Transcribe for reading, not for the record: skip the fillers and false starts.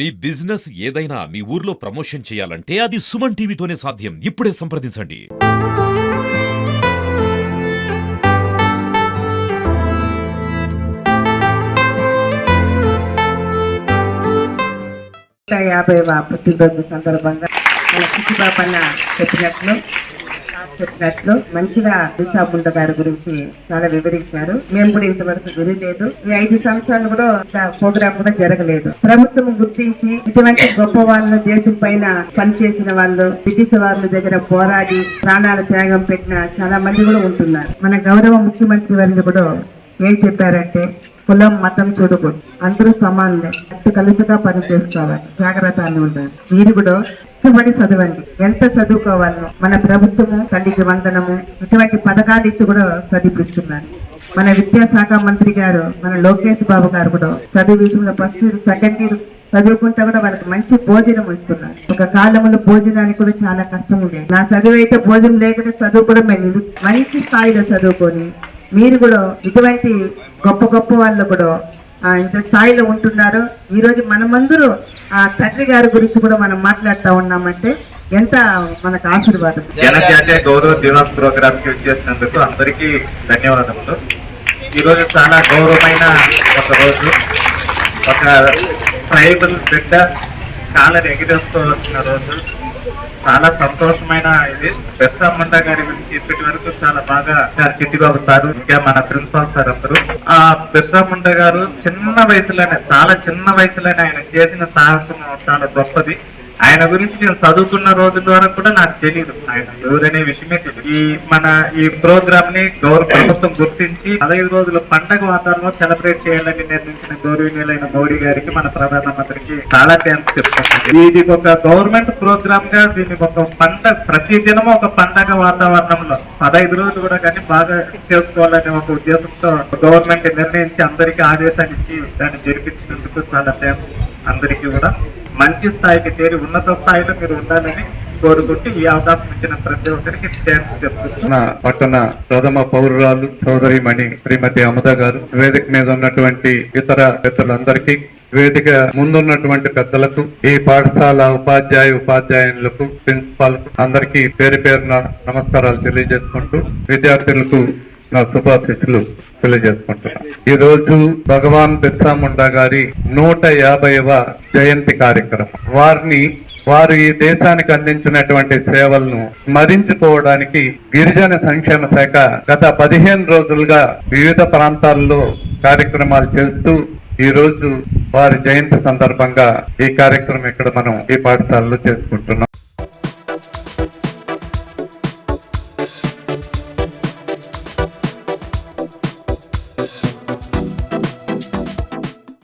మీ business ఏదైనా మీ ఊర్లో promotion చేయాలంటే అది సుమన్ టీవీతోనే సాధ్యం. ఇప్పుడే సంప్రదించండి. పుట్టినరోజు సందర్భంగా మన కుటుంబాపన్న చెప్పినట్లు మంచిగా దిశాబుండ గారి గురించి చాలా వివరించారు. మేము కూడా ఇంతవరకు వినలేదు. ఈ 5 సంవత్సరాలు కూడా ప్రోగ్రామ్ కూడా జరగలేదు. ప్రభుత్వం గుర్తించి ఇటువంటి గొప్ప వాళ్ళు దేశం పైన పనిచేసిన వాళ్ళు, బ్రిటిష్ వాళ్ళ దగ్గర పోరాడి ప్రాణాల త్యాగం పెట్టిన చాలా మంది కూడా ఉంటున్నారు. మన గౌరవ ముఖ్యమంత్రి వారిని కూడా ఏం చెప్పారంటే, కులం మతం చూడకూడదు, అందరూ సమానులే, అటు కలిసిగా పని చేసుకోవాలి, జాగ్రత్తగా ఉండాలి. మీరు కూడా ఇష్టపడి చదవండి. ఎంత చదువుకోవాలో మన ప్రభుత్వము తల్లికి వందనము ఇటువంటి పథకాలు ఇచ్చి కూడా చదివిస్తున్నారు. మన విద్యాశాఖ మంత్రి గారు మన లోకేష్ బాబు గారు కూడా చదువు విషయంలో ఫస్ట్ ఇయర్ సెకండ్ ఇయర్ చదువుకుంటా కూడా వాళ్ళకి మంచి భోజనం ఇస్తున్నారు. ఒక కాలంలో భోజనానికి కూడా చాలా కష్టం ఉండేది. నా చదువు అయితే భోజనం లేకుండా చదువు కూడా మేము మంచి స్థాయిలో చదువుకొని మీరు కూడా ఇటువంటి గొప్ప గొప్ప వాళ్ళు కూడా ఇంత స్థాయిలో ఉంటున్నారు. ఈ రోజు మనమందరూ ఆ తండ్రి గారి గురించి కూడా మనం మాట్లాడుతూ ఉన్నామంటే ఎంత మనకు ఆశీర్వాదం. జనజాతీయ గౌరవ దివాస్ ప్రోగ్రామ్ కి వచ్చేసినందుకు అందరికీ ధన్యవాదములు. ఈరోజు చాలా గౌరవమైన ఒక రోజు. ఒక ట్రైబల్ బిడ్డ కాళ్ళని ఎగిరేస్తూ వచ్చిన రోజు. చాలా సంతోషమైన ఇది. బిర్సా ముండా గారి గురించి ఇప్పటి వరకు చాలా బాగా చిట్టిబాబు సార్, ఇంకా మన ప్రిన్సిపాల్ సార్ అందరూ. ఆ బిర్సా ముండా గారు చిన్న వయసులోనే, చాలా చిన్న వయసులోనే ఆయన చేసిన సాహసం చాలా గొప్పది. ఆయన గురించి నేను చదువుకున్న రోజుల ద్వారా కూడా నాకు తెలియదు ఆయన ఎవరనే విషయమే తెలియదు. ఈ ప్రోగ్రామ్ ని ప్రభుత్వం గుర్తించి 15 రోజుల పండగ వాతావరణంలో సెలబ్రేట్ చేయాలని నిర్ణయించిన గౌరవనీయులైన మోడీ గారికి, మన ప్రధానమంత్రికి చాలా థ్యాంక్స్ చెప్తున్నాను. ఇది ఒక గవర్నమెంట్ ప్రోగ్రామ్ గా దీన్ని ఒక పండగ, ప్రతి దినము ఒక పండగ వాతావరణంలో 15 రోజులు కూడా కానీ బాగా చేసుకోవాలనే ఒక ఉద్దేశంతో గవర్నమెంట్ నిర్ణయించి అందరికీ ఆదేశాలు ఇచ్చి దాన్ని జరిపించినందుకు చాలా థ్యాంక్స్. అందరికీ కూడా మంచి స్థాయికి చేరి ఉన్నత స్థాయిలో మీరు ఉండాలని కోరుకుంటూ ఈ అవకాశం ఇచ్చిన ప్రతి ఒక్కరికి థ్యాంక్స్ చెప్తున్నా. పట్టణ ప్రథమ పౌరురాలు సోదరిమణి శ్రీమతి అమద గారు, వేదిక మీద ఉన్నటువంటి ఇతర పెద్దలందరికీ, వేదిక ముందున్నటువంటి పెద్దలకు, ఈ పాఠశాల ఉపాధ్యాయులకు, ప్రిన్సిపాల్ అందరికీ పేరు పేరున నమస్కారాలు తెలియజేసుకుంటూ విద్యార్థులకు నా శుభాశీస్సులు తెలియజేసుకుంటున్నా. ఈ రోజు భగవాన్ బిర్సా ముండా గారి 150వ జయంతి కార్యక్రమం. వారు ఈ దేశానికి అందించినటువంటి సేవలను స్మరించుకోవడానికి గిరిజన సంక్షేమ శాఖ గత 15 రోజులుగా వివిధ ప్రాంతాల్లో కార్యక్రమాలు చేస్తూ ఈ రోజు వారి జయంతి సందర్భంగా ఈ కార్యక్రమం ఇక్కడ మనం ఈ పాఠశాలలో చేసుకుంటున్నాం.